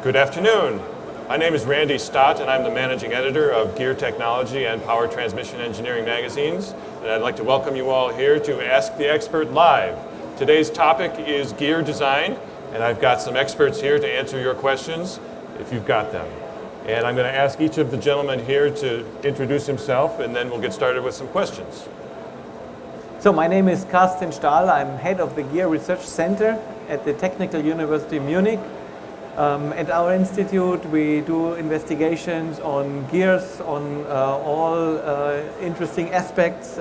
Good afternoon. My name is Randy Stott, and I'm the managing editor of Gear Technology and Power Transmission Engineering magazines. And I'd like to welcome you all here to Ask the Expert Live. Today's topic is gear design, and I've got some experts here to answer your questions if you've got them. And I'm going to ask each of the gentlemen here to introduce himself, and then we'll get started with some questions. So my name is Karsten Stahl. I'm head of the Gear Research Center at the Technical University of Munich. At our institute, we do investigations on gears, on all interesting aspects,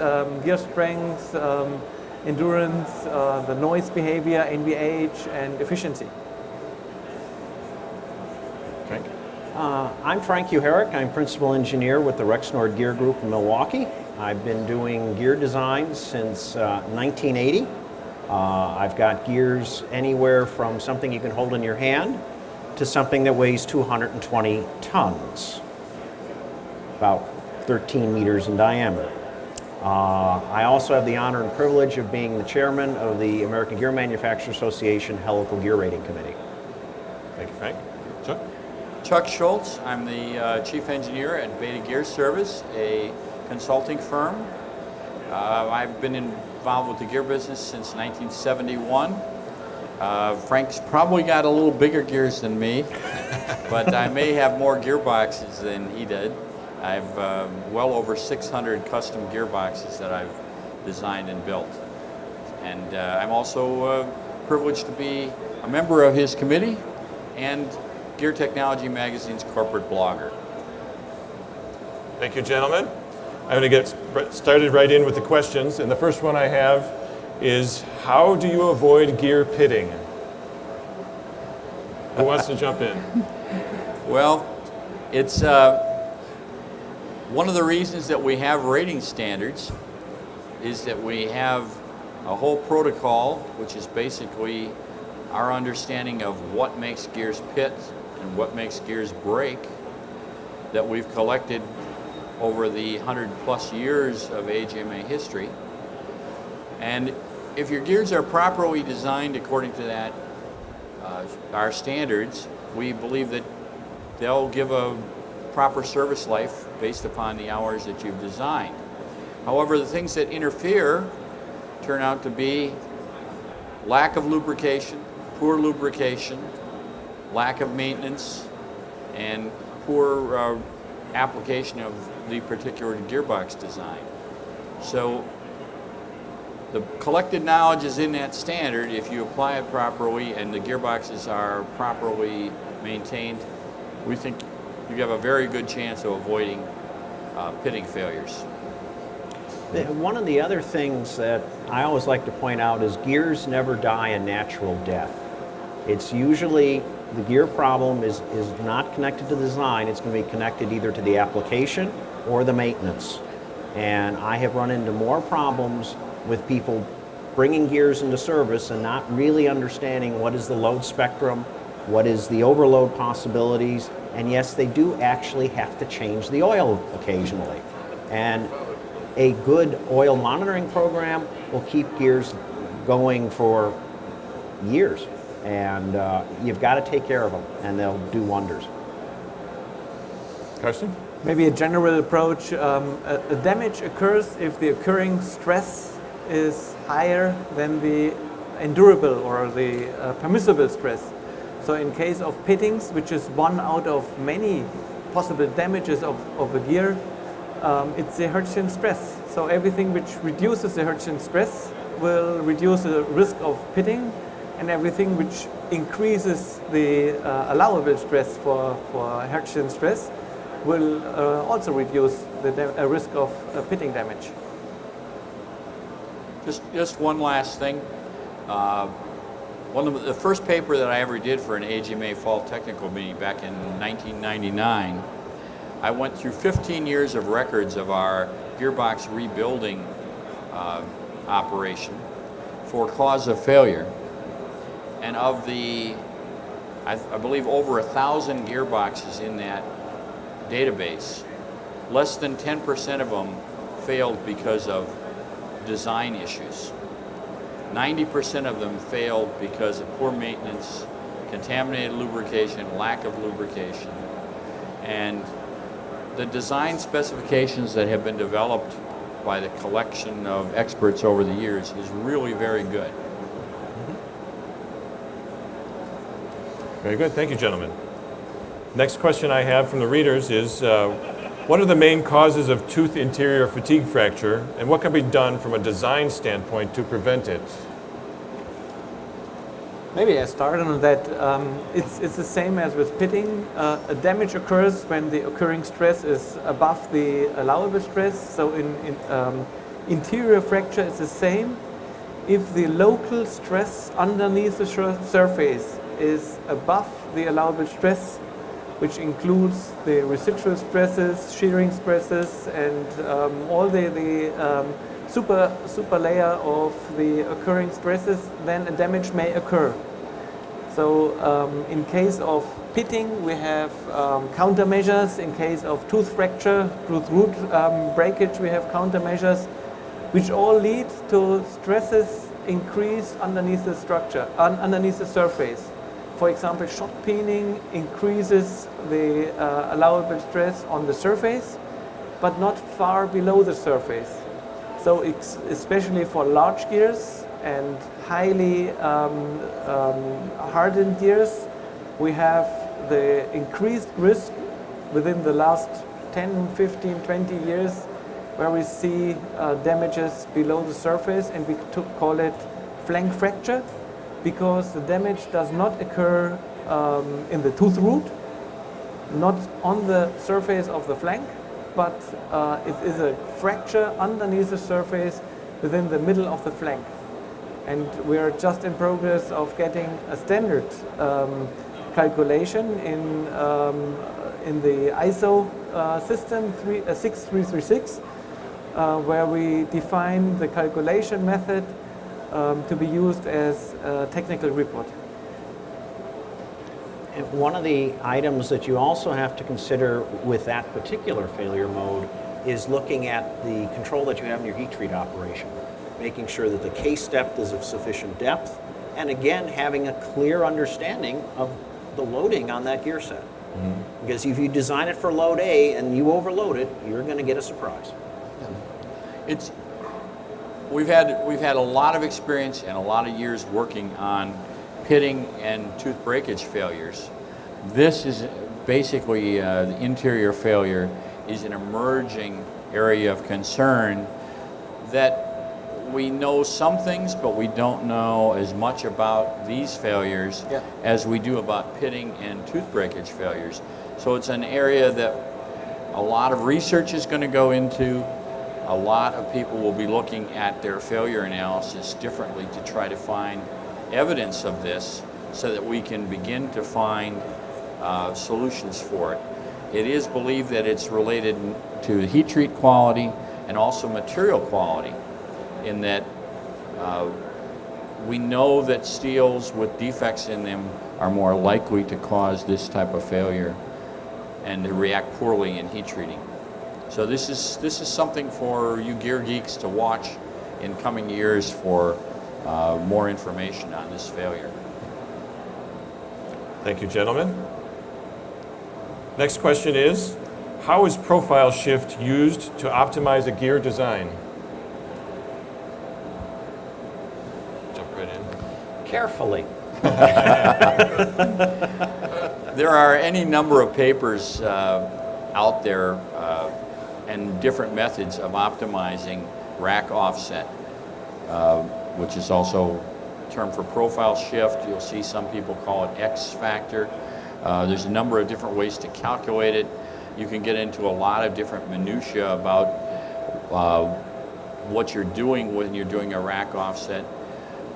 gear strength, endurance, the noise behavior, NVH, and efficiency. Frank? I'm Frank Uherek. I'm principal engineer with the Rexnord Gear Group in Milwaukee. I've been doing gear design since 1980. I've got gears anywhere from something you can hold in your hand to something that weighs 220 tons, about 13 meters in diameter. I also have the honor and privilege of being the chairman of the American Gear Manufacturers Association Helical Gear Rating Committee. Thank you, Frank. Chuck? Chuck Schultz. I'm the chief engineer at Beyta Gear Service, a consulting firm. I've been involved with the gear business since 1971. Frank's probably got a little bigger gears than me, but I may have more gearboxes than he did. I've well over 600 custom gearboxes that I've designed and built. And I'm also privileged to be a member of his committee and Gear Technology Magazine's corporate blogger. Thank you, gentlemen. I'm going to get started right in with the questions. And the first one I have is, how do you avoid gear pitting? Who wants to jump in? Well, it's one of the reasons that we have rating standards is that we have a whole protocol, which is basically our understanding of what makes gears pit and what makes gears break, that we've collected over the 100+ years of AGMA history. And if your gears are properly designed according to that, our standards, we believe that they'll give a proper service life based upon the hours that you've designed. However, the things that interfere turn out to be lack of lubrication, poor lubrication, lack of maintenance, and poor application of the particular gearbox design. So the collected knowledge is in that standard. If you apply it properly and the gearboxes are properly maintained, we think you have a very good chance of avoiding pitting failures. One of the other things that I always like to point out is gears never die a natural death. It's usually the gear problem is not connected to the design. It's going to be connected either to the application or the maintenance. And I have run into more problems with people bringing gears into service and not really understanding what is the load spectrum, what is the overload possibilities, and yes, they do actually have to change the oil occasionally. And a good oil monitoring program will keep gears going for years. And you've got to take care of them, and they'll do wonders. Karsten? Maybe a general approach. A damage occurs if the occurring stress is higher than the endurable or the permissible stress. So in case of pittings, which is one out of many possible damages of a gear, it's the Hertzian stress. So everything which reduces the Hertzian stress will reduce the risk of pitting, and everything which increases the allowable stress for Hertzian stress will also reduce the risk of pitting damage. Just one last thing. One of the first paper that I ever did for an AGMA Fall Technical Meeting back in 1999, I went through 15 years of records of our gearbox rebuilding operation for cause of failure. And of the, I believe, over 1,000 gearboxes in that database, less than 10% of them failed because of design issues. 90% of them failed because of poor maintenance contaminated lubrication, lack of lubrication. And the design specifications that have been developed by the collection of experts over the years is really very good. Very good. Thank you, gentlemen. Next question I have from the readers is, what are the main causes of tooth interior fatigue fracture, and what can be done from a design standpoint to prevent it? Maybe I start on that. It's the same as with pitting. A damage occurs when the occurring stress is above the allowable stress. So in interior fracture, it's the same. If the local stress underneath the surface is above the allowable stress, which includes the residual stresses, shearing stresses, and all the super layer of the occurring stresses, then a damage may occur. So in case of pitting, we have countermeasures. In case of tooth fracture, tooth root breakage, we have countermeasures, which all lead to stresses increase underneath the structure, underneath the surface. For example, shot peening increases the allowable stress on the surface, but not far below the surface. So especially for large gears and highly hardened gears, we have the increased risk within the last 10, 15, 20 years where we see damages below the surface, and we call it flank fracture, because the damage does not occur in the tooth root, not on the surface of the flank, but it is a fracture underneath the surface within the middle of the flank. And we are just in progress of getting a standard calculation in the ISO system 6336, where we define the calculation method to be used as a technical report. And one of the items that you also have to consider with that particular failure mode is looking at the control that you have in your heat treat operation, making sure that the case depth is of sufficient depth, and again, having a clear understanding of the loading on that gear set. Mm-hmm. Because if you design it for load A and you overload it, you're going to get a surprise. We've had a lot of experience and a lot of years working on pitting and tooth breakage failures. This is basically the interior failure is an emerging area of concern that we know some things, but we don't know as much about these failures as we do about pitting and tooth breakage failures. So it's an area that a lot of research is going to go into. A lot of people will be looking at their failure analysis differently to try to find evidence of this so that we can begin to find solutions for it. It is believed that it's related to heat treat quality and also material quality, in that we know that steels with defects in them are more likely to cause this type of failure and to react poorly in heat treating. So this is something for you gear geeks to watch in coming years for more information on this failure. Thank you, gentlemen. Next question is, how is profile shift used to optimize a gear design? Jump right in. Carefully. There are any number of papers out there and different methods of optimizing rack offset, which is also a term for profile shift. You'll see some people call it X factor. There's a number of different ways to calculate it. You can get into a lot of different minutiae about what you're doing when you're doing a rack offset.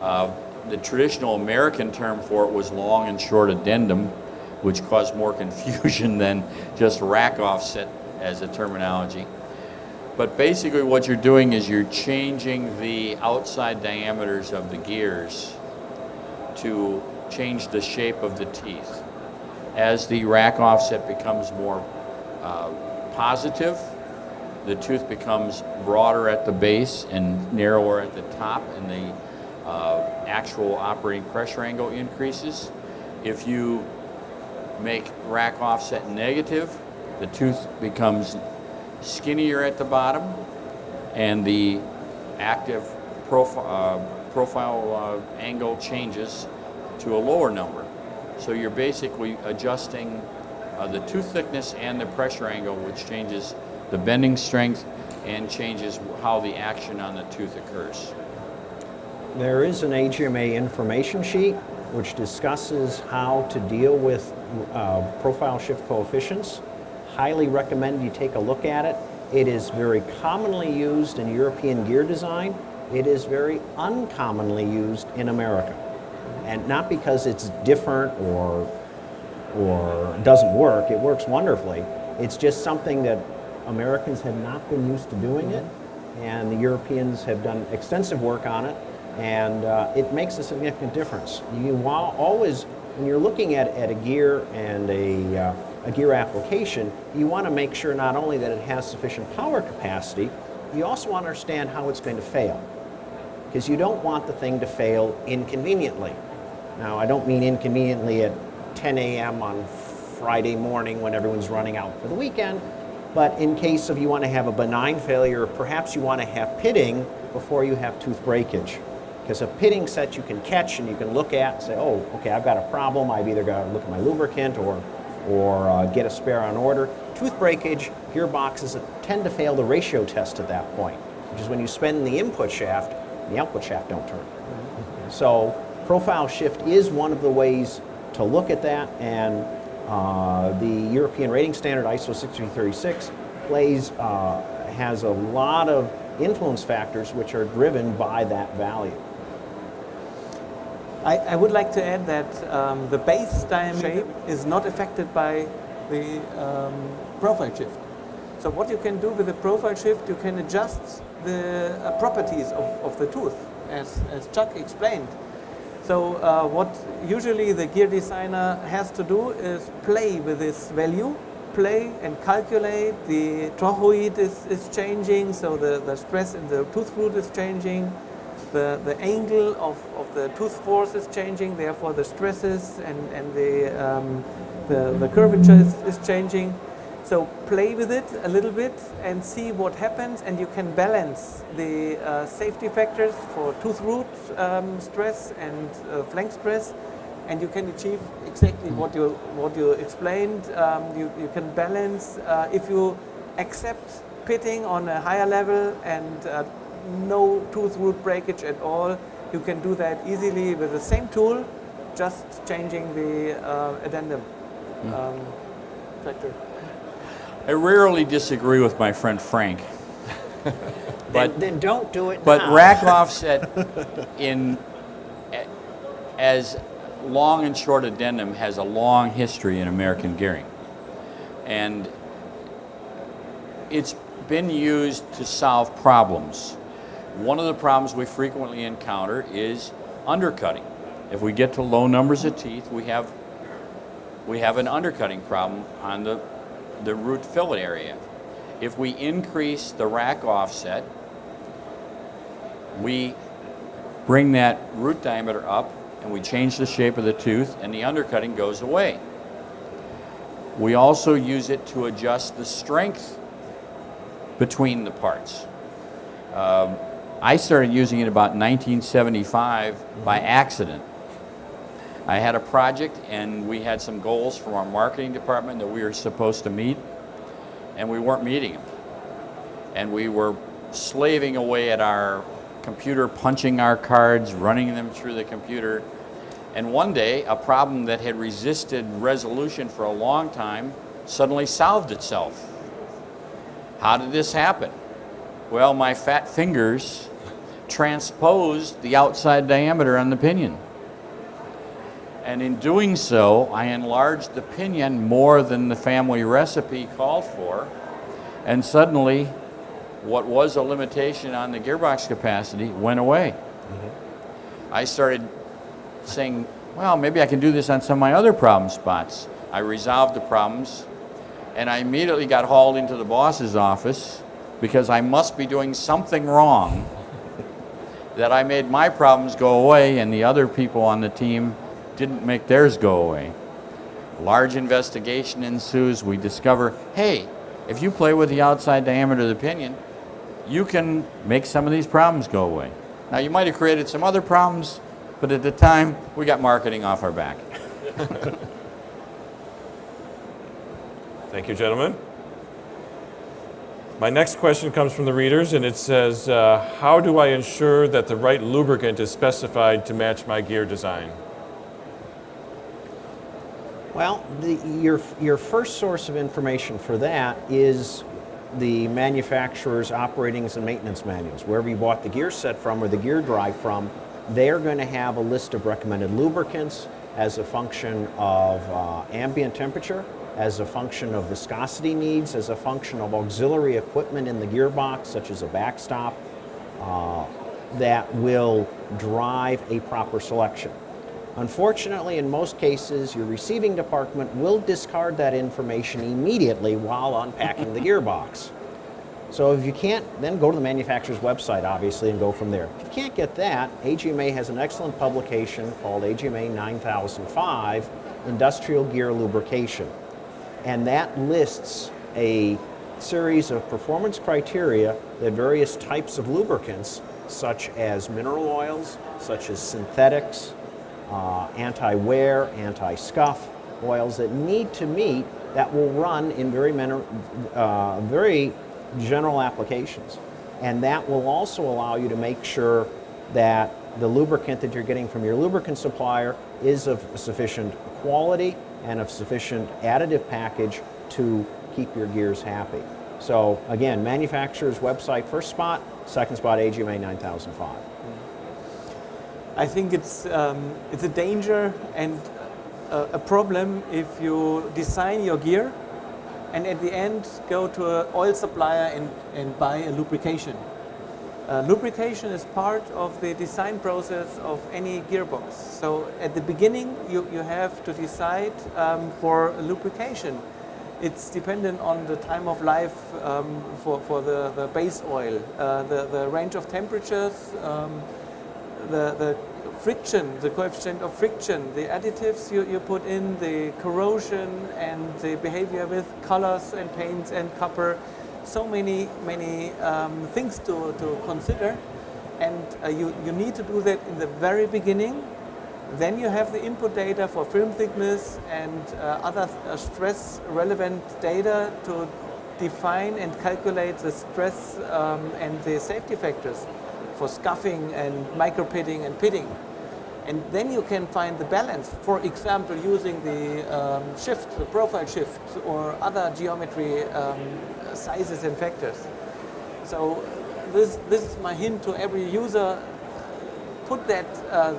The traditional American term for it was long and short addendum, which caused more confusion than just rack offset as a terminology. But basically what you're doing is you're changing the outside diameters of the gears to change the shape of the teeth. As the rack offset becomes more positive, the tooth becomes broader at the base and narrower at the top, and the actual operating pressure angle increases. If you make rack offset negative, the tooth becomes skinnier at the bottom, and the active profile angle changes to a lower number. So you're basically adjusting the tooth thickness and the pressure angle, which changes the bending strength and changes how the action on the tooth occurs. There is an AGMA information sheet which discusses how to deal with profile shift coefficients. Highly recommend you take a look at it. It is very commonly used in European gear design. It is very uncommonly used in America. And not because it's different or doesn't work. It works wonderfully. It's just something that Americans have not been used to doing it, and the Europeans have done extensive work on it, and it makes a significant difference. You always, when you're looking at a gear and a gear application, you want to make sure not only that it has sufficient power capacity, you also want to understand how it's going to fail, because you don't want the thing to fail inconveniently. Now, I don't mean inconveniently at 10 a.m. on Friday morning when everyone's running out for the weekend, but in case of you want to have a benign failure, perhaps you want to have pitting before you have tooth breakage. Because a pitting set you can catch and you can look at and say, oh, okay, I've got a problem. I've either got to look at my lubricant or get a spare on order. Tooth breakage, gearboxes tend to fail the ratio test at that point, which is when you spin the input shaft, the output shaft don't turn. So profile shift is one of the ways to look at that, and the European rating standard ISO 6336 has a lot of influence factors which are driven by that value. I would like to add that the base diameter shape is not affected by the profile shift. So what you can do with the profile shift, you can adjust the properties of the tooth, as Chuck explained. So what usually the gear designer has to do is play with this value, play and calculate. The trochoid is changing, so the stress in the tooth root is changing. The angle of the tooth force is changing, therefore the stresses and the curvature is changing. So play with it a little bit and see what happens, and you can balance the safety factors for tooth root stress and flank stress, and you can achieve exactly what you explained. You can balance if you accept pitting on a higher level and no tooth root breakage at all. You can do that easily with the same tool, just changing the addendum factor. I rarely disagree with my friend Frank. But then don't do it But now. rack offset as long and short addendum has a long history in American gearing. And it's been used to solve problems. One of the problems we frequently encounter is undercutting. If we get to low numbers of teeth, we have an undercutting problem on the root fillet area. If we increase the rack offset, we bring that root diameter up and we change the shape of the tooth, and the undercutting goes away. We also use it to adjust the strength between the parts. I started using it about 1975 by accident. I had a project and we had some goals from our marketing department that we were supposed to meet, and we weren't meeting them. And we were slaving away at our computer, punching our cards, running them through the computer. And one day, a problem that had resisted resolution for a long time suddenly solved itself. How did this happen? Well, my fat fingers transposed the outside diameter on the pinion. And in doing so, I enlarged the pinion more than the family recipe called for. And suddenly, what was a limitation on the gearbox capacity went away. I started saying, well, maybe I can do this on some of my other problem spots. I resolved the problems, and I immediately got hauled into the boss's office because I must be doing something wrong, that I made my problems go away and the other people on the team didn't make theirs go away. Large investigation ensues. We discover, hey, if you play with the outside diameter of the pinion, you can make some of these problems go away. Now, you might have created some other problems, but at the time, we got marketing off our back. Thank you, gentlemen. My next question comes from the readers, and it says, how do I ensure that the right lubricant is specified to match my gear design? Well, your first source of information for that is the manufacturer's operatings and maintenance manuals. Wherever you bought the gear set from or the gear drive from, they're going to have a list of recommended lubricants as a function of ambient temperature, as a function of viscosity needs, as a function of auxiliary equipment in the gearbox, such as a backstop, that will drive a proper selection. Unfortunately, in most cases, your receiving department will discard that information immediately while unpacking the gearbox. So if you can't, then go to the manufacturer's website, obviously, and go from there. If you can't get that, AGMA has an excellent publication called AGMA 9005, Industrial Gear Lubrication. And that lists a series of performance criteria that various types of lubricants, such as mineral oils, such as synthetics, anti-wear, anti-scuff oils that need to meet, that will run in very general applications. And that will also allow you to make sure that the lubricant that you're getting from your lubricant supplier is of sufficient quality and of sufficient additive package to keep your gears happy. So again, manufacturer's website, first spot, second spot, AGMA 9005. I think it's a danger and a problem if you design your gear and at the end go to an oil supplier and buy a lubrication. Lubrication is part of the design process of any gearbox. So at the beginning you have to decide for a lubrication. It's dependent on the time of life for the base oil, the range of temperatures, the friction, the coefficient of friction, the additives you put in, the corrosion and the behavior with colors and paints and copper. So many things to consider, and you need to do that in the very beginning. Then you have the input data for film thickness and other stress relevant data to define and calculate the stress and the safety factors for scuffing and micro pitting and pitting. And then you can find the balance, for example, using the shift, the profile shift, or other geometry sizes and factors. So this is my hint to every user. Put that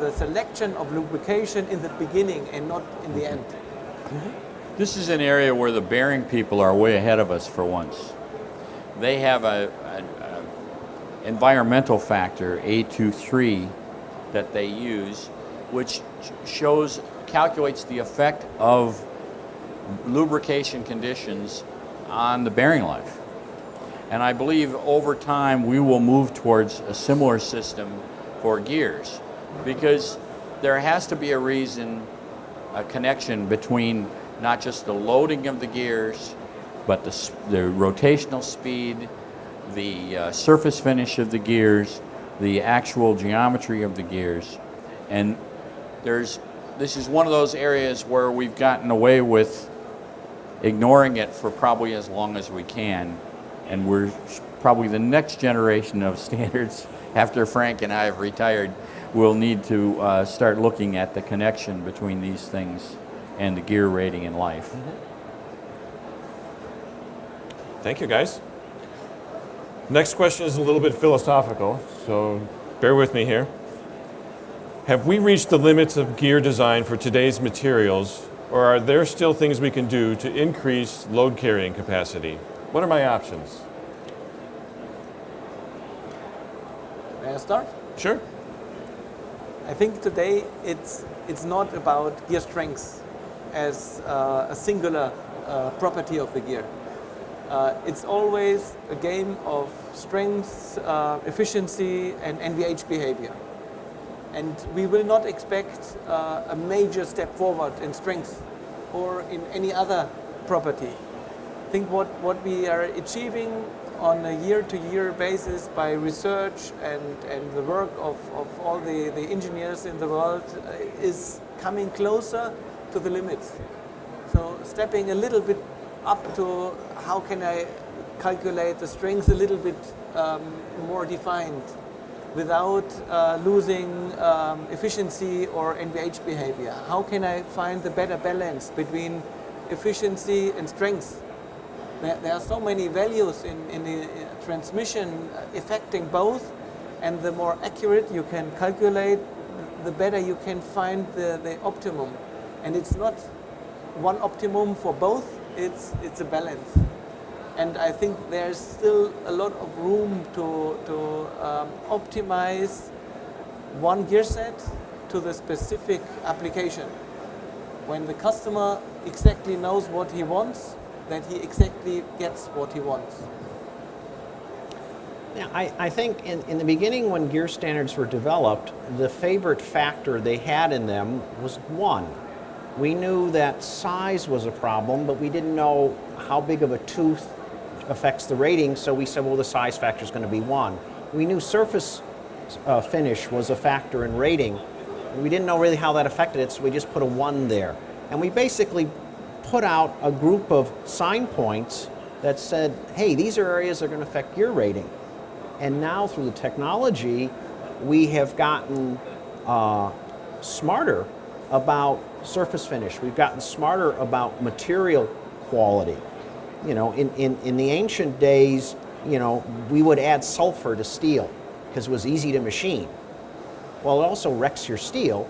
the selection of lubrication in the beginning and not in the end. Mm-hmm. This is an area where the bearing people are way ahead of us for once. They have an environmental factor, A23, that they use, which calculates the effect of lubrication conditions on the bearing life. And I believe over time we will move towards a similar system for gears, because there has to be a connection between not just the loading of the gears, but the rotational speed, the surface finish of the gears, the actual geometry of the gears. And this is one of those areas where we've gotten away with ignoring it for probably as long as we can. And we're probably the next generation of standards, after Frank and I have retired, will need to start looking at the connection between these things and the gear rating in life. Mm-hmm. Thank you, guys. Next question is a little bit philosophical, so bear with me here. Have we reached the limits of gear design for today's materials, or are there still things we can do to increase load carrying capacity? What are my options? May I start? Sure. I think today it's not about gear strength as a singular property of the gear. It's always a game of strength, efficiency, and NVH behavior. And we will not expect a major step forward in strength or in any other property. I think what we are achieving on a year-to-year basis by research and the work of all the engineers in the world is coming closer to the limits. So stepping a little bit up to how can I calculate the strength a little bit more defined without losing efficiency or NVH behavior. How can I find the better balance between efficiency and strength? There are so many values in the transmission affecting both, and the more accurate you can calculate, the better you can find the optimum. And it's not one optimum for both, it's a balance. And I think there's still a lot of room to optimize one gear set to the specific application. When the customer exactly knows what he wants, that he exactly gets what he wants. Yeah, I think in the beginning when gear standards were developed, the favorite factor they had in them was 1. We knew that size was a problem, but we didn't know how big of a tooth affects the rating, so we said, well, the size factor is going to be 1. We knew surface finish was a factor in rating. We didn't know really how that affected it, so we just put a 1 there. And we basically put out a group of sign points that said, hey, these are areas that are going to affect gear rating. And now through the technology, we have gotten smarter about surface finish. We've gotten smarter about material quality. You know, in the ancient days, you know, we would add sulfur to steel because it was easy to machine. Well, it also wrecks your steel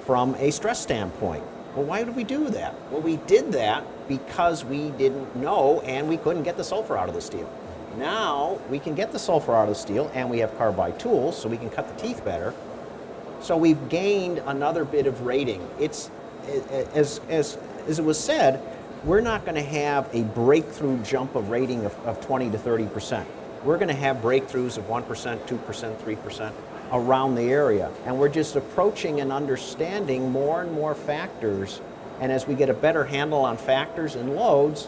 from a stress standpoint. Well, why did we do that? Well, we did that because we didn't know and we couldn't get the sulfur out of the steel. Now we can get the sulfur out of the steel and we have carbide tools so we can cut the teeth better. So we've gained another bit of rating. It's, as it was said, we're not going to have a breakthrough jump of rating of 20 to 30%. We're going to have breakthroughs of 1%, 2%, 3% around the area. And we're just approaching and understanding more and more factors. And as we get a better handle on factors and loads,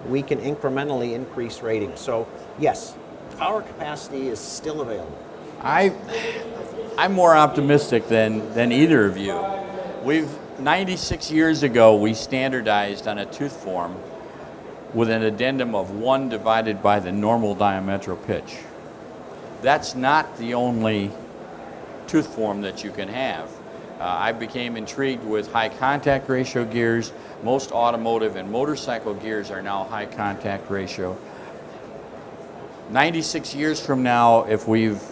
we can incrementally increase ratings. So yes, power capacity is still available. I'm more optimistic than either of you. 96 years ago, we standardized on a tooth form with an addendum of 1 divided by the normal diametral pitch. That's not the only tooth form that you can have. I became intrigued with high contact ratio gears. Most automotive and motorcycle gears are now high contact ratio. 96 years from now, if we've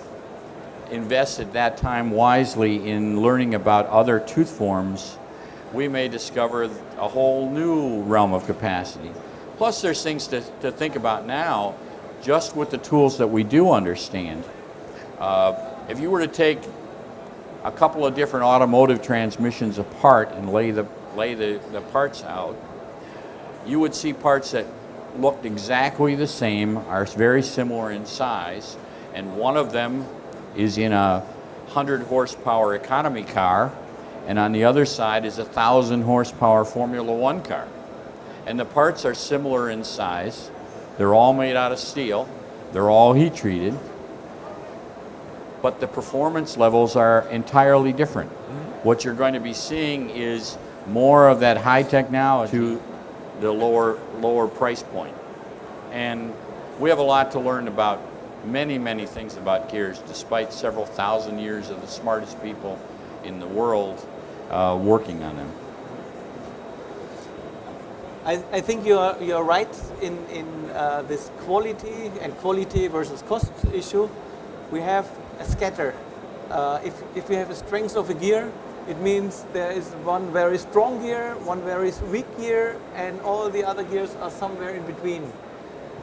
invested that time wisely in learning about other tooth forms, we may discover a whole new realm of capacity. Plus, there's things to think about now, just with the tools that we do understand. If you were to take a couple of different automotive transmissions apart and lay the parts out, you would see parts that looked exactly the same, are very similar in size, and one of them is in a 100 horsepower economy car, and on the other side is a 1,000 horsepower Formula One car. And the parts are similar in size. They're all made out of steel. They're all heat treated. But the performance levels are entirely different. What you're going to be seeing is more of that high technology to the lower price point. And we have a lot to learn about many things about gears, despite several thousand years of the smartest people in the world working on them. I think you're right in this quality and quality versus cost issue. We have a scatter. If we have a strength of a gear, it means there is one very strong gear, one very weak gear, and all the other gears are somewhere in between.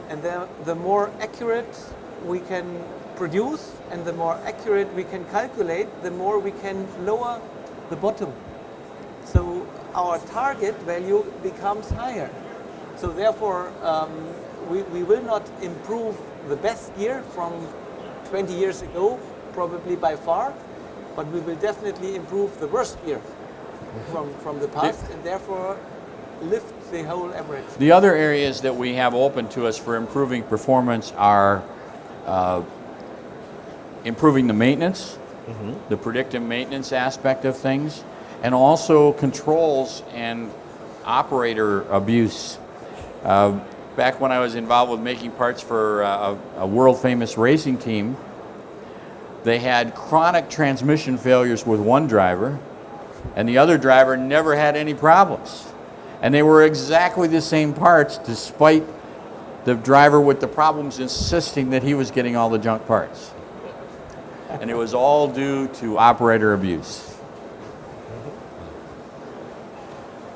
And the more accurate we can produce and the more accurate we can calculate, the more we can lower the bottom. So our target value becomes higher. So therefore, we will not improve the best gear from 20 years ago, probably by far, but we will definitely improve the worst gear from the past, and therefore lift the whole average. The other areas that we have open to us for improving performance are improving the maintenance, the predictive maintenance aspect of things, and also controls and operator abuse. Back when I was involved with making parts for a world-famous racing team, they had chronic transmission failures with one driver, and the other driver never had any problems. And they were exactly the same parts, despite the driver with the problems insisting that he was getting all the junk parts. And it was all due to operator abuse.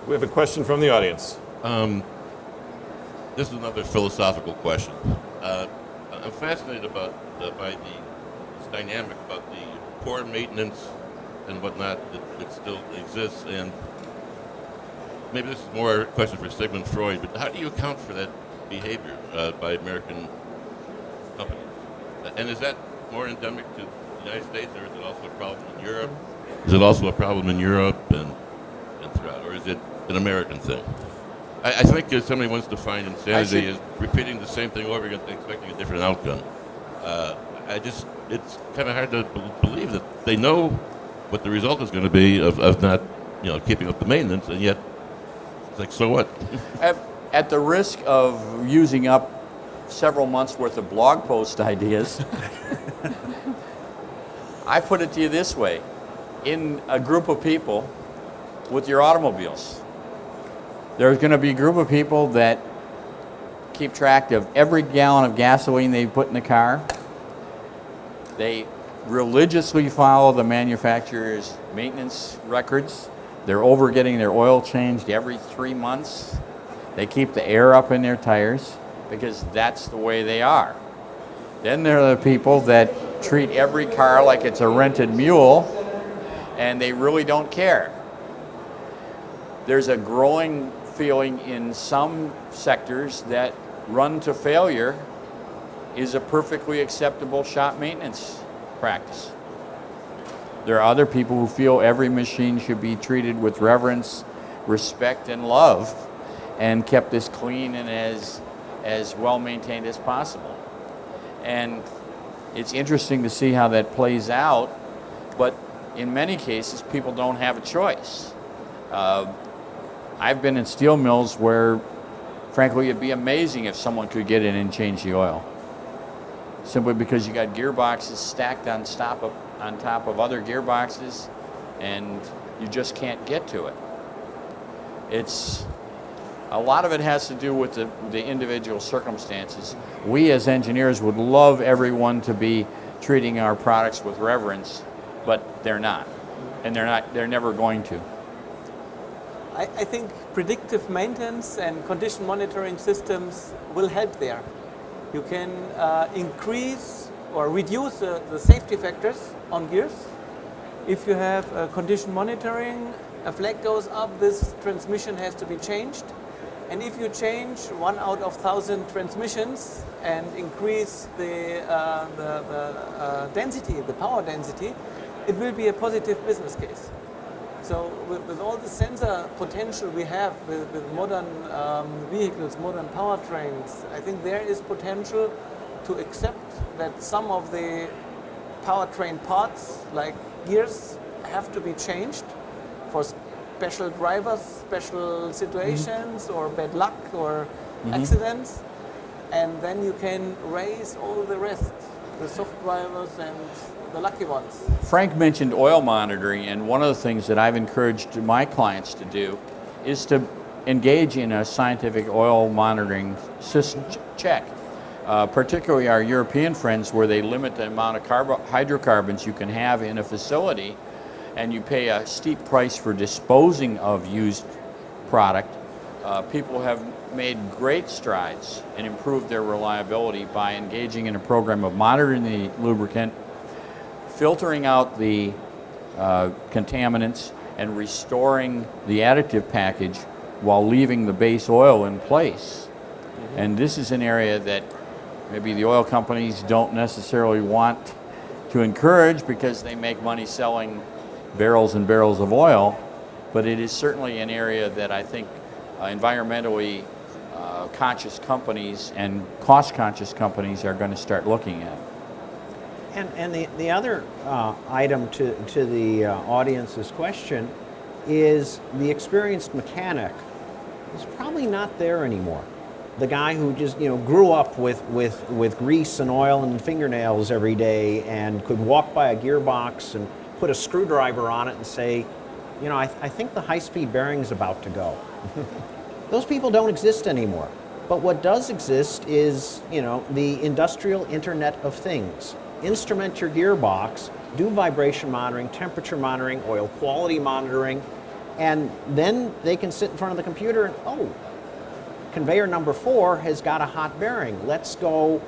We have a question from the audience. This is another philosophical question. I'm fascinated by this dynamic about the poor maintenance and whatnot that still exists. And maybe this is more a question for Sigmund Freud, but how do you account for that behavior by American companies? And is that more endemic to the United States, or is it also a problem in Europe? Is it also a problem in Europe and throughout, or is it an American thing? I think if somebody wants to find insanity is repeating the same thing over again, expecting a different outcome. It's kind of hard to believe that they know what the result is going to be of not, keeping up the maintenance, and yet it's like, so what? At the risk of using up several months worth of blog post ideas, I put it to you this way. In a group of people with your automobiles, there's going to be a group of people that keep track of every gallon of gasoline they put in the car. They religiously follow the manufacturer's maintenance records. They're over getting their oil changed every 3 months. They keep the air up in their tires because that's the way they are. Then there are the people that treat every car like it's a rented mule, and they really don't care. There's a growing feeling in some sectors that run to failure is a perfectly acceptable shop maintenance practice. There are other people who feel every machine should be treated with reverence, respect, and love, and kept as clean and as well maintained as possible. And it's interesting to see how that plays out, but in many cases, people don't have a choice. I've been in steel mills where, frankly, it'd be amazing if someone could get in and change the oil. Simply because you got gearboxes stacked on top of other gearboxes, and you just can't get to it. A lot of it has to do with the individual circumstances. We as engineers would love everyone to be treating our products with reverence, but they're not. And they're never going to. I think predictive maintenance and condition monitoring systems will help there. You can increase or reduce the safety factors on gears. If you have condition monitoring, a flag goes up, this transmission has to be changed. And if you change 1 out of 1,000 transmissions and increase the density, the power density, it will be a positive business case. So with all the sensor potential we have with modern vehicles, modern powertrains, I think there is potential to accept that some of the powertrain parts, like gears, have to be changed for special drivers, special situations, or bad luck, or accidents. And then you can raise all the rest, the soft drivers and the lucky ones. Frank mentioned oil monitoring, and one of the things that I've encouraged my clients to do is to engage in a scientific oil monitoring system check. Particularly our European friends, where they limit the amount of hydrocarbons you can have in a facility, and you pay a steep price for disposing of used product. People have made great strides and improved their reliability by engaging in a program of monitoring the lubricant, filtering out the contaminants, and restoring the additive package while leaving the base oil in place. And this is an area that maybe the oil companies don't necessarily want to encourage because they make money selling barrels and barrels of oil, but it is certainly an area that I think environmentally conscious companies and cost-conscious companies are going to start looking at. And the other item to the audience's question is the experienced mechanic is probably not there anymore. The guy who just grew up with grease and oil and fingernails every day and could walk by a gearbox and put a screwdriver on it and say, I think the high-speed bearing's about to go. Those people don't exist anymore. But what does exist is, the industrial Internet of Things. Instrument your gearbox, do vibration monitoring, temperature monitoring, oil quality monitoring, and then they can sit in front of the computer and, oh, conveyor number 4 has got a hot bearing. Let's go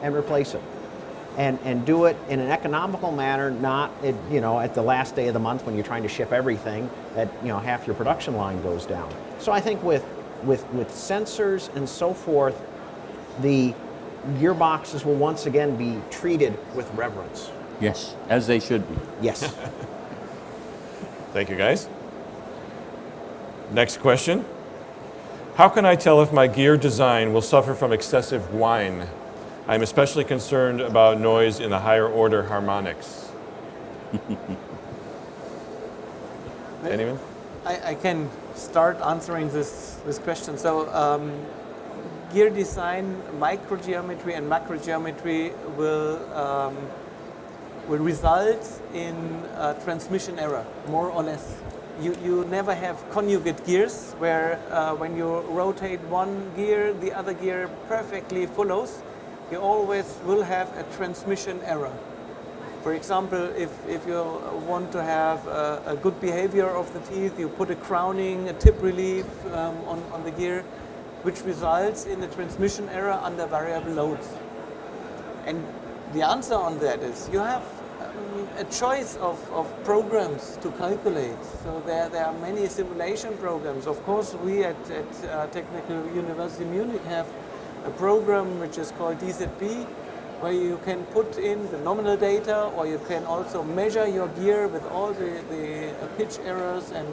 and replace it. And do it in an economical manner, not at the last day of the month when you're trying to ship everything, that half your production line goes down. So I think with sensors and so forth, the gearboxes will once again be treated with reverence. Yes, as they should be. Yes. Thank you, guys. Next question. How can I tell if my gear design will suffer from excessive whine? I'm especially concerned about noise in the higher order harmonics. Anyone? I can start answering this question. So gear design, microgeometry and macrogeometry will result in transmission error, more or less. You never have conjugate gears where when you rotate one gear, the other gear perfectly follows. You always will have a transmission error. For example, if you want to have a good behavior of the teeth, you put a crowning, a tip relief on the gear, which results in a transmission error under variable loads. And the answer on that is you have a choice of programs to calculate. So there are many simulation programs. Of course, we at Technical University Munich have a program which is called DZB, where you can put in the nominal data, or you can also measure your gear with all the pitch errors and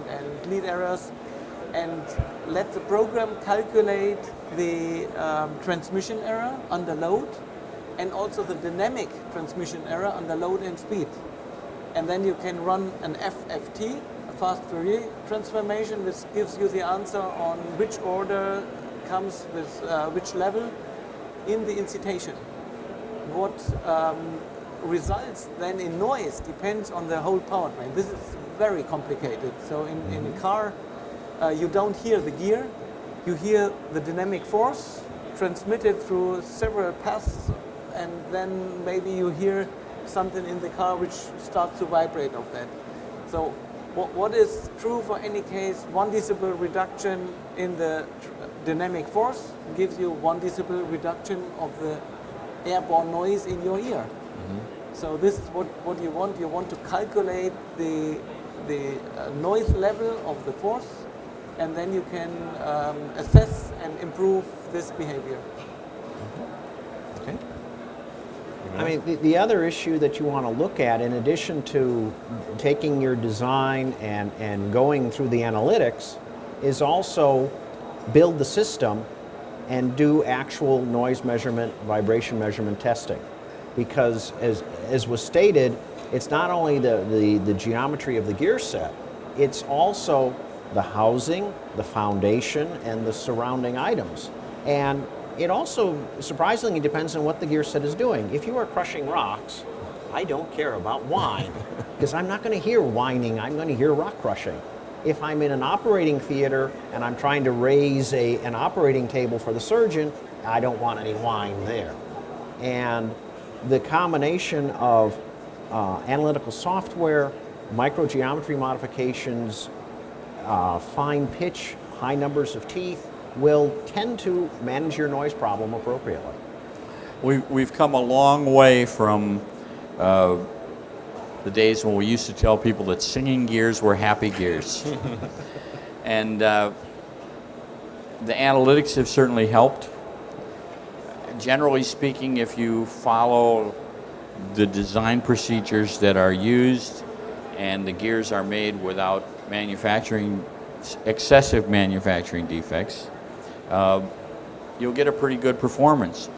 lead errors, and let the program calculate the transmission error under load, and also the dynamic transmission error under load and speed. And then you can run an FFT, a fast Fourier transformation, which gives you the answer on which order comes with which level in the incitation. What results then in noise depends on the whole powertrain. This is very complicated. So in a car, you don't hear the gear, you hear the dynamic force transmitted through several paths, and then maybe you hear something in the car which starts to vibrate of that. So what is true for any case, 1 decibel reduction in the dynamic force gives you 1 decibel reduction of the airborne noise in your ear. Mm-hmm. So this is what you want. You want to calculate the noise level of the force, and then you can assess and improve this behavior. Okay. I mean, the other issue that you want to look at, in addition to taking your design and going through the analytics, is also build the system and do actual noise measurement, vibration measurement testing. Because as was stated, it's not only the geometry of the gear set, it's also the housing, the foundation, and the surrounding items. And it also surprisingly depends on what the gear set is doing. If you are crushing rocks, I don't care about whine, because I'm not going to hear whining, I'm going to hear rock crushing. If I'm in an operating theater and I'm trying to raise an operating table for the surgeon, I don't want any whine there. And the combination of analytical software, microgeometry modifications, fine pitch, high numbers of teeth, will tend to manage your noise problem appropriately. We've come a long way from the days when we used to tell people that singing gears were happy gears. And the analytics have certainly helped. Generally speaking, if you follow the design procedures that are used, and the gears are made without excessive manufacturing defects, you'll get a pretty good performance.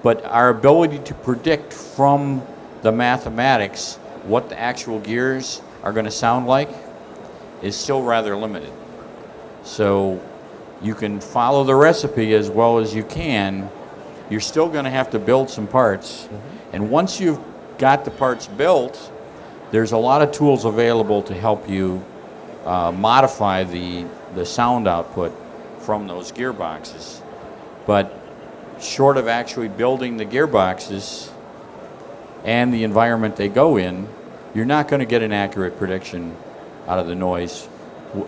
But our ability to predict from the mathematics what the actual gears are going to sound like is still rather limited. So you can follow the recipe as well as you can. You're still going to have to build some parts. And once you've got the parts built, there's a lot of tools available to help you modify the sound output from those gearboxes. But short of actually building the gearboxes and the environment they go in, you're not going to get an accurate prediction out of the noise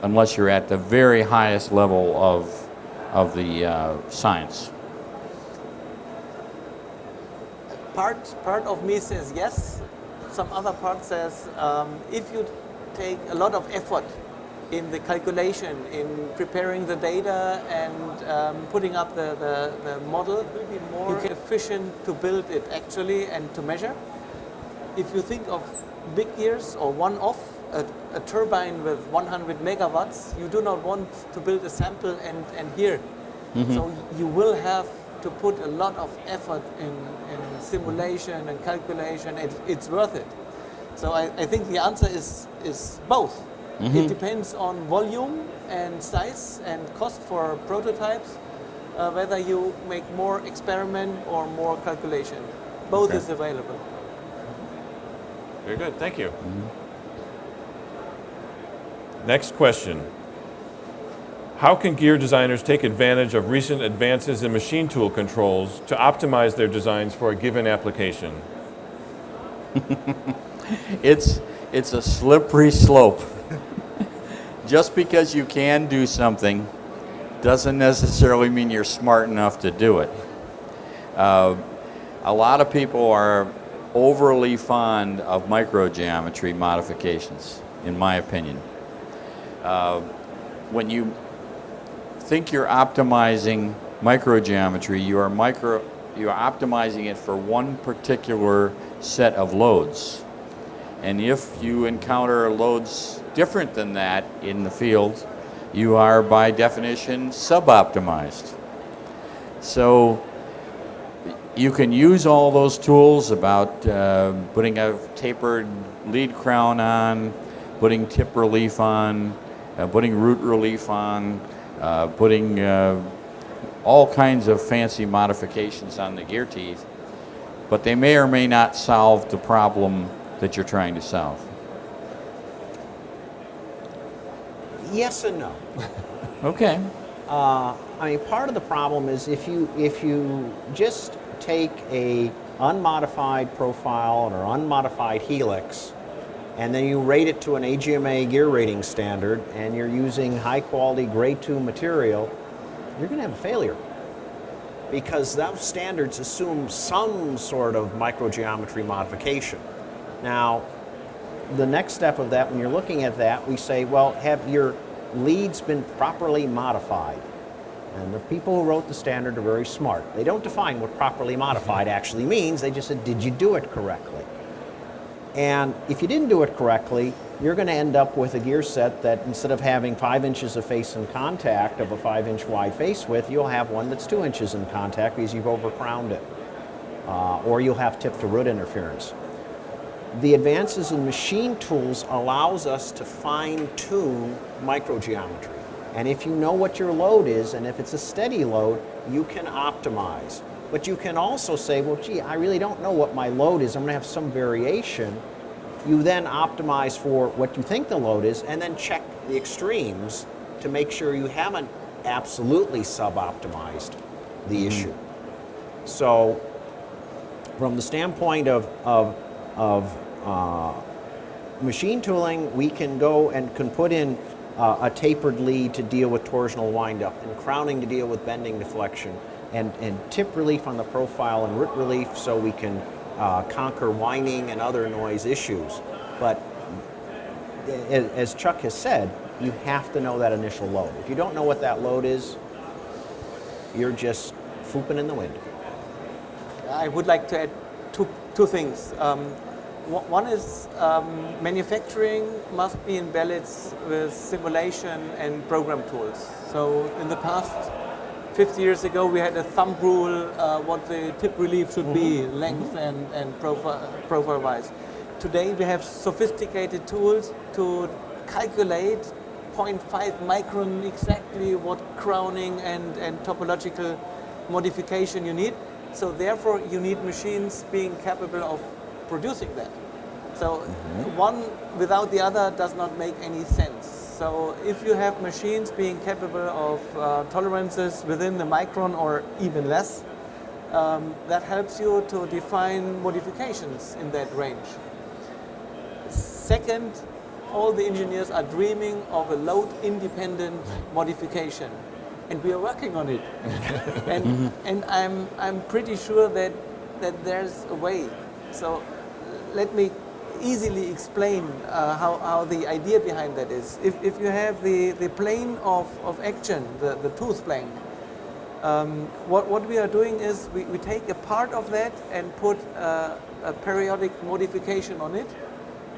unless you're at the very highest level of the science. Part of me says yes. Some other part says if you take a lot of effort in the calculation, in preparing the data and putting up the model, it will be more efficient to build it actually and to measure. If you think of big gears or one-off, a turbine with 100 megawatts, you do not want to build a sample and hear. So you will have to put a lot of effort in simulation and calculation. It's worth it. So I think the answer is both. It depends on volume and size and cost for prototypes, whether you make more experiment or more calculation. Both is available. Very good, thank you. Next question. How can gear designers take advantage of recent advances in machine tool controls to optimize their designs for a given application? It's a slippery slope. Just because you can do something doesn't necessarily mean you're smart enough to do it. A lot of people are overly fond of microgeometry modifications, in my opinion. When you think you're optimizing microgeometry, you're optimizing it for one particular set of loads. And if you encounter loads different than that in the field, you are by definition sub-optimized. So you can use all those tools about putting a tapered lead crown on, putting tip relief on, putting root relief on, putting all kinds of fancy modifications on the gear teeth, but they may or may not solve the problem that you're trying to solve. Yes and no. Okay. I mean, part of the problem is if you just take a unmodified profile or unmodified helix, and then you rate it to an AGMA gear rating standard, and you're using high quality grade 2 material, you're going to have a failure. Because those standards assume some sort of microgeometry modification. Now, the next step of that, when you're looking at that, we say, well, have your leads been properly modified? And the people who wrote the standard are very smart. They don't define what properly modified actually means. They just said, did you do it correctly? And if you didn't do it correctly, you're going to end up with a gear set that instead of having 5 inches of face in contact of a 5-inch wide face width, you'll have one that's 2 inches in contact because you've overcrowned it. Or you'll have tip to root interference. The advances in machine tools allows us to fine-tune microgeometry. And if you know what your load is, and if it's a steady load, you can optimize. But you can also say, well, gee, I really don't know what my load is. I'm going to have some variation. You then optimize for what you think the load is, and then check the extremes to make sure you haven't absolutely sub-optimized the issue. So from the standpoint of machine tooling, we can go and can put in a tapered lead to deal with torsional windup, and crowning to deal with bending deflection, and tip relief on the profile and root relief so we can conquer whining and other noise issues. But as Chuck has said, you have to know that initial load. If you don't know what that load is, you're just fooping in the wind. I would like to add two things. One is manufacturing must be in balance with simulation and program tools. So in the past, 50 years ago, we had a thumb rule what the tip relief should be, length and profile-wise. Today we have sophisticated tools to calculate 0.5 micron exactly what crowning and topological modification you need. So therefore you need machines being capable of producing that. So one without the other does not make any sense. So if you have machines being capable of tolerances within the micron or even less, that helps you to define modifications in that range. Second, all the engineers are dreaming of a load-independent modification, and we are working on it. and I'm pretty sure that there's a way. So let me easily explain how the idea behind that is. If you have the plane of action, the tooth plane, what we are doing is we take a part of that and put a periodic modification on it,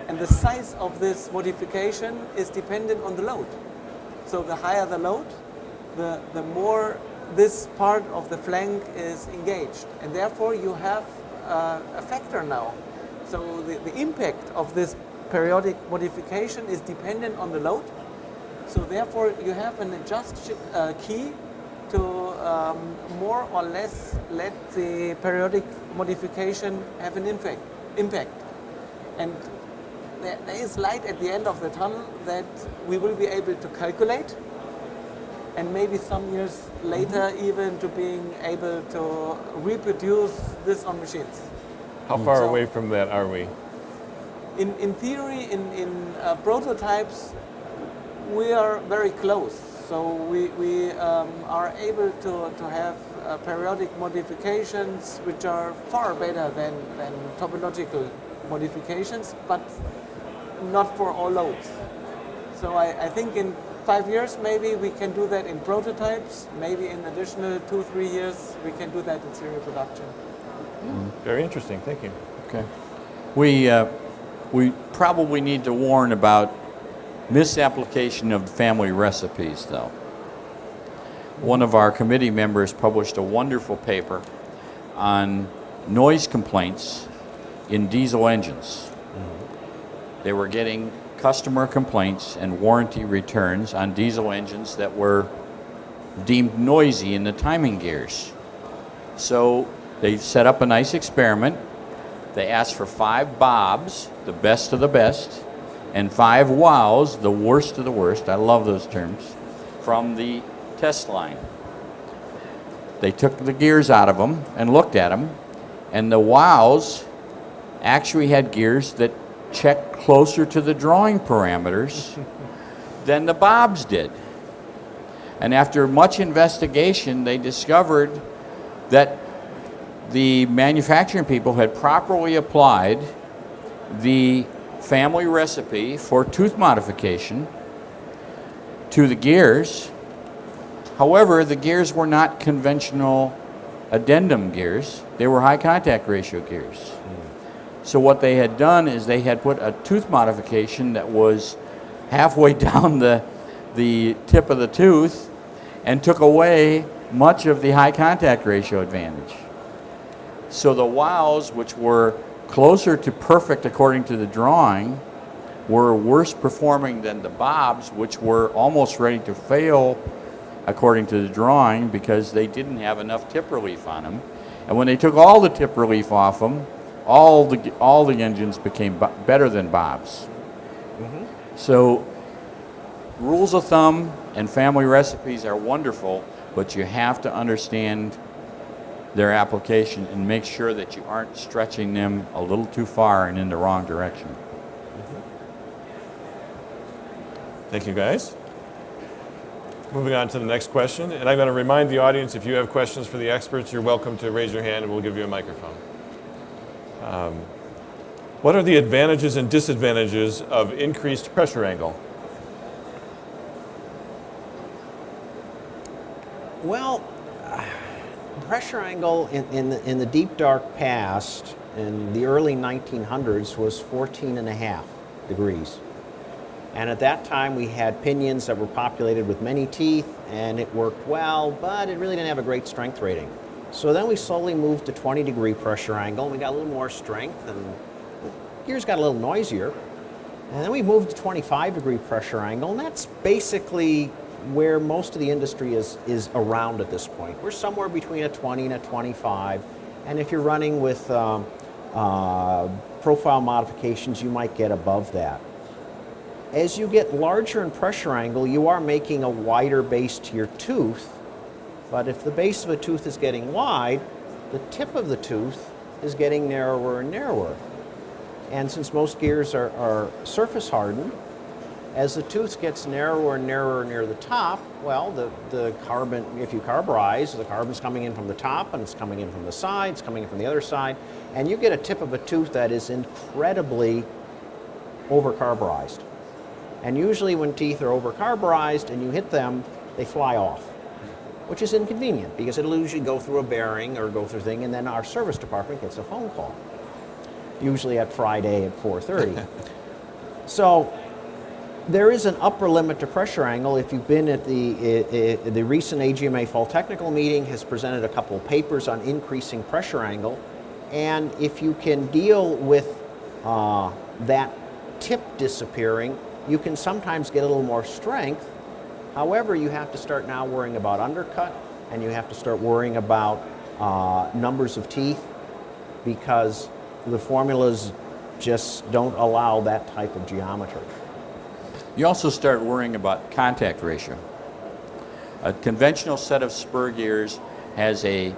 and the size of this modification is dependent on the load. So the higher the load, the more this part of the flank is engaged, and therefore you have a factor now. So the impact of this periodic modification is dependent on the load. So therefore you have an adjust key to more or less let the periodic modification have an impact. And there is light at the end of the tunnel that we will be able to calculate, and maybe some years later even to being able to reproduce this on machines. How far away from that are we? In theory, in prototypes, we are very close. So we are able to have periodic modifications which are far better than topological modifications, but not for all loads. So I think in 5 years maybe we can do that in prototypes. Maybe in additional 2-3 years we can do that in serial production. Very interesting, thank you. Okay. We probably need to warn about misapplication of family recipes, though. One of our committee members published a wonderful paper on noise complaints in diesel engines. They were getting customer complaints and warranty returns on diesel engines that were deemed noisy in the timing gears. So they set up a nice experiment. They asked for 5 bobs, the best of the best, and 5 wows, the worst of the worst, I love those terms, from the test line. They took the gears out of them and looked at them, and the wows actually had gears that checked closer to the drawing parameters than the bobs did. And after much investigation, they discovered that the manufacturing people had properly applied the family recipe for tooth modification to the gears. However, the gears were not conventional addendum gears. They were high contact ratio gears. So what they had done is they had put a tooth modification that was halfway down the tip of the tooth and took away much of the high contact ratio advantage. So the wows, which were closer to perfect according to the drawing, were worse performing than the bobs, which were almost ready to fail according to the drawing because they didn't have enough tip relief on them. And when they took all the tip relief off them, all the engines became better than bobs. So rules of thumb and family recipes are wonderful, but you have to understand their application and make sure that you aren't stretching them a little too far and in the wrong direction. Thank you, guys. Moving on to the next question, and I'm going to remind the audience, if you have questions for the experts, you're welcome to raise your hand and we'll give you a microphone. What are the advantages and disadvantages of increased pressure angle? Well, pressure angle in the deep dark past in the early 1900s was 14.5 degrees. And at that time, we had pinions that were populated with many teeth, and it worked well, but it really didn't have a great strength rating. So then we slowly moved to 20-degree pressure angle, and we got a little more strength, and gears got a little noisier. And then we moved to 25-degree pressure angle, and that's basically where most of the industry is around at this point. We're somewhere between a 20 and a 25, and if you're running with profile modifications, you might get above that. As you get larger in pressure angle, you are making a wider base to your tooth, but if the base of a tooth is getting wide, the tip of the tooth is getting narrower and narrower. And since most gears are surface hardened, as the tooth gets narrower and narrower near the top, well, the carbon, if you carburize, the carbon's coming in from the top and it's coming in from the side, it's coming in from the other side, and you get a tip of a tooth that is incredibly over-carburized. And usually when teeth are over-carburized and you hit them, they fly off, which is inconvenient because it'll usually go through a bearing or go through a thing, and then our service department gets a phone call, usually at Friday at 4:30. So there is an upper limit to pressure angle. If you've been at the recent AGMA Fall Technical Meeting has presented a couple of papers on increasing pressure angle, and if you can deal with that tip disappearing, you can sometimes get a little more strength. However, you have to start now worrying about undercut, and you have to start worrying about numbers of teeth, because the formulas just don't allow that type of geometry. You also start worrying about contact ratio. A conventional set of spur gears has a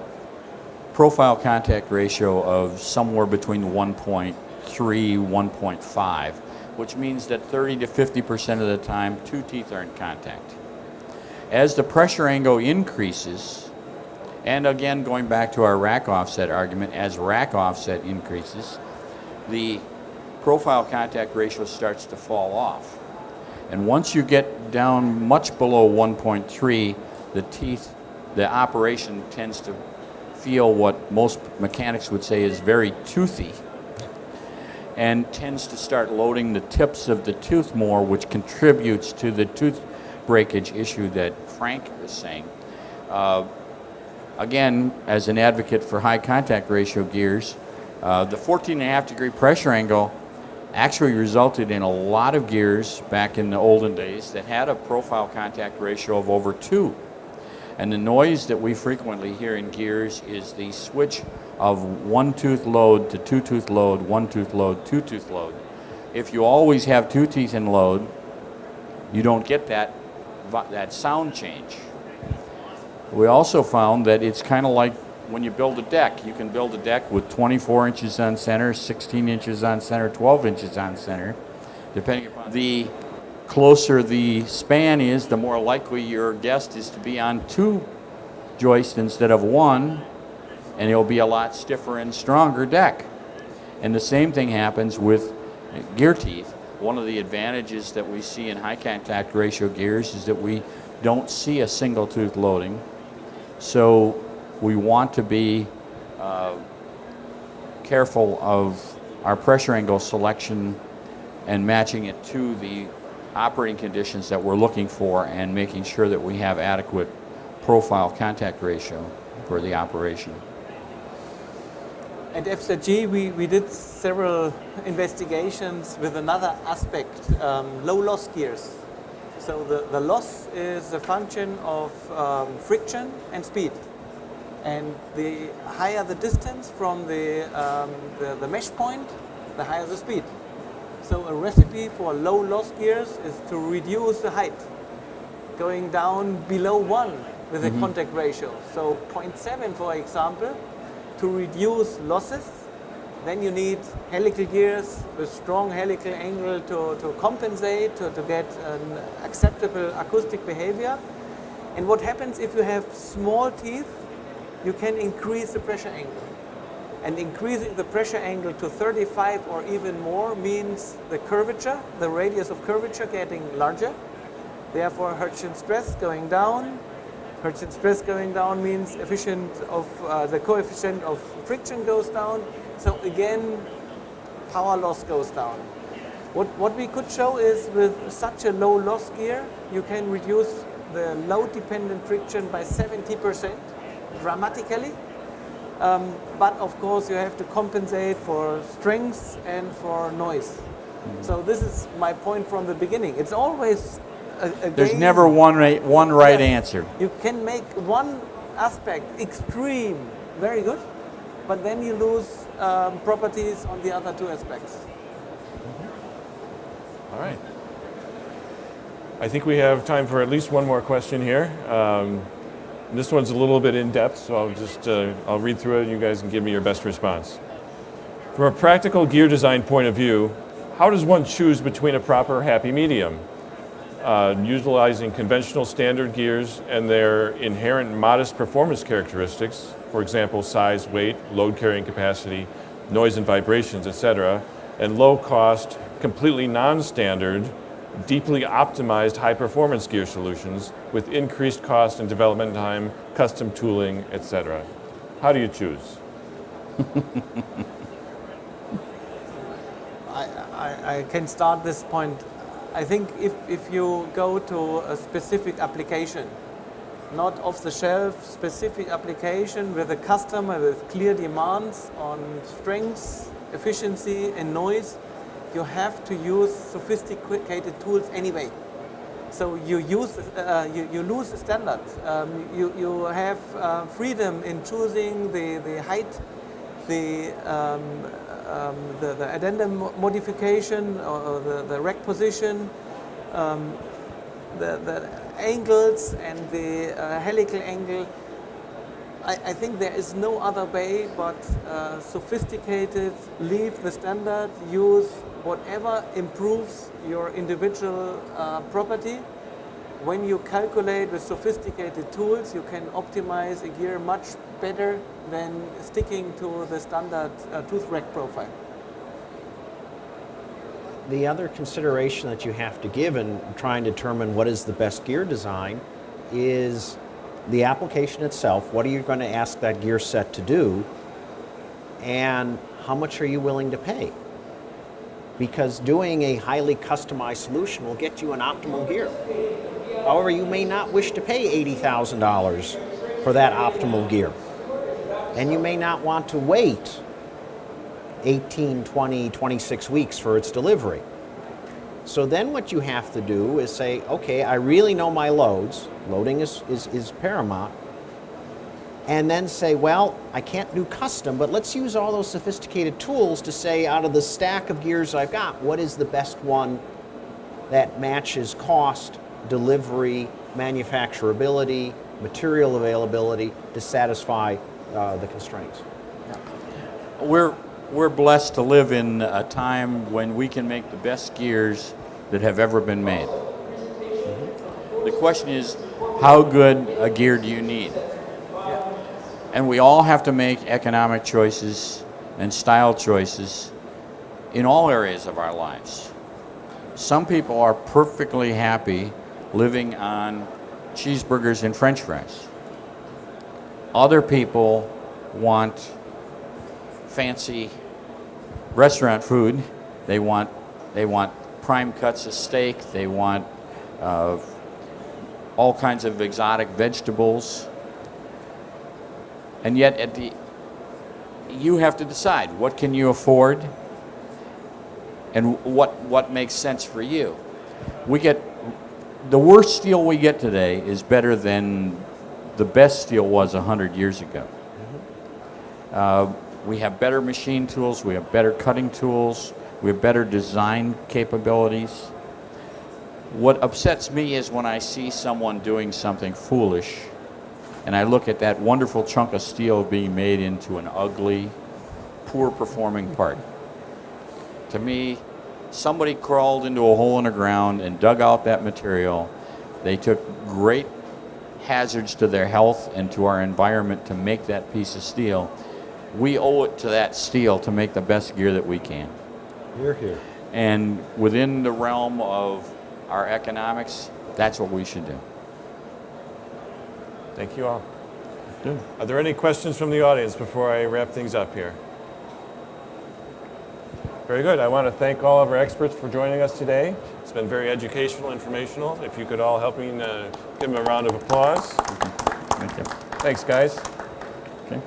profile contact ratio of somewhere between 1.3, 1.5, which means that 30 to 50% of the time, two teeth are in contact. As the pressure angle increases, and again, going back to our rack offset argument, as rack offset increases, the profile contact ratio starts to fall off. And once you get down much below 1.3, the operation tends to feel what most mechanics would say is very toothy, and tends to start loading the tips of the tooth more, which contributes to the tooth breakage issue that Frank was saying. Again, as an advocate for high contact ratio gears, the 14.5 degree pressure angle actually resulted in a lot of gears back in the olden days that had a profile contact ratio of over 2. And the noise that we frequently hear in gears is the switch of one tooth load to two tooth load, one tooth load, two tooth load. If you always have two teeth in load, you don't get that sound change. We also found that it's kind of like when you build a deck. You can build a deck with 24 inches on center, 16 inches on center, 12 inches on center. Depending upon the closer the span is, the more likely your guest is to be on two joists instead of one, and it'll be a lot stiffer and stronger deck. And the same thing happens with gear teeth. One of the advantages that we see in high contact ratio gears is that we don't see a single tooth loading. So we want to be careful of our pressure angle selection and matching it to the operating conditions that we're looking for, and making sure that we have adequate profile contact ratio for the operation. At FZG, we did several investigations with another aspect, low loss gears. So the loss is a function of friction and speed. And the higher the distance from the mesh point, the higher the speed. So a recipe for low loss gears is to reduce the height, going down below 1 with a contact ratio. So 0.7, for example, to reduce losses. Then you need helical gears with strong helical angle to compensate, to get an acceptable acoustic behavior. And what happens if you have small teeth? You can increase the pressure angle. And increasing the pressure angle to 35 or even more means the curvature, the radius of curvature getting larger. Therefore, Hertzian stress going down. Hertzian stress going down means the coefficient of friction goes down, So again, power loss goes down. What we could show is with such a low loss gear, you can reduce the load-dependent friction by 70% dramatically. But of course, you have to compensate for strength and for noise. So this is my point from the beginning. It's always a There's game. never one right Yes. answer. You can make one aspect extreme, very good, but then you lose properties on the other two aspects. All right. I think we have time for at least one more question here. This one's a little bit in depth, so I'll read through it and you guys can give me your best response. From a practical gear design point of view, how does one choose between a proper happy medium? Utilizing conventional standard gears and their inherent modest performance characteristics, for example, size, weight, load carrying capacity, noise and vibrations, etc., and low cost, completely non-standard, deeply optimized high-performance gear solutions with increased cost and development time, custom tooling, etc. How do you choose? I can start this point. I think if you go to a specific application, not off the shelf, specific application with a customer with clear demands on strength, efficiency and noise, you have to use sophisticated tools anyway. So you use you lose the standard. You have freedom in choosing the height, the addendum modification or the rack position, the angles and the helical angle. I think there is no other way but sophisticated, leave the standard, use whatever improves your individual property. When you calculate with sophisticated tools, you can optimize a gear much better than sticking to the standard tooth rack profile. The other consideration that you have to give in trying to determine what is the best gear design is the application itself. What are you going to ask that gear set to do? And how much are you willing to pay? Because doing a highly customized solution will get you an optimal gear. However, you may not wish to pay $80,000 for that optimal gear. And you may not want to wait 18, 20, 26 weeks for its delivery. So then what you have to do is say, okay, I really know my loads. Loading is paramount. And then say, well, I can't do custom, but let's use all those sophisticated tools to say, out of the stack of gears I've got, what is the best one that matches cost, delivery, manufacturability, material availability to satisfy the constraints. We're blessed to live in a time when we can make the best gears that have ever been made. The question is, how good a gear do you need? And we all have to make economic choices and style choices in all areas of our lives. Some people are perfectly happy living on cheeseburgers and French fries. Other people want fancy restaurant food. They want prime cuts of steak. They want all kinds of exotic vegetables. And yet, you have to decide what can you afford, and what makes sense for you. The worst steel we get today is better than the best steel was 100 years ago. We have better machine tools. We have better cutting tools. We have better design capabilities. What upsets me is when I see someone doing something foolish and I look at that wonderful chunk of steel being made into an ugly, poor performing part. To me, somebody crawled into a hole in the ground and dug out that material. They took great hazards to their health and to our environment to make that piece of steel. We owe it to that steel to make the best gear that we can. You're here. And within the realm of our economics, that's what we should do. Thank you all. Are there any questions from the audience before I wrap things up here? Very good. I want to thank all of our experts for joining us today. It's been very educational, informational. If you could all help me give them a round of applause. Thank you. Thanks, guys. Okay.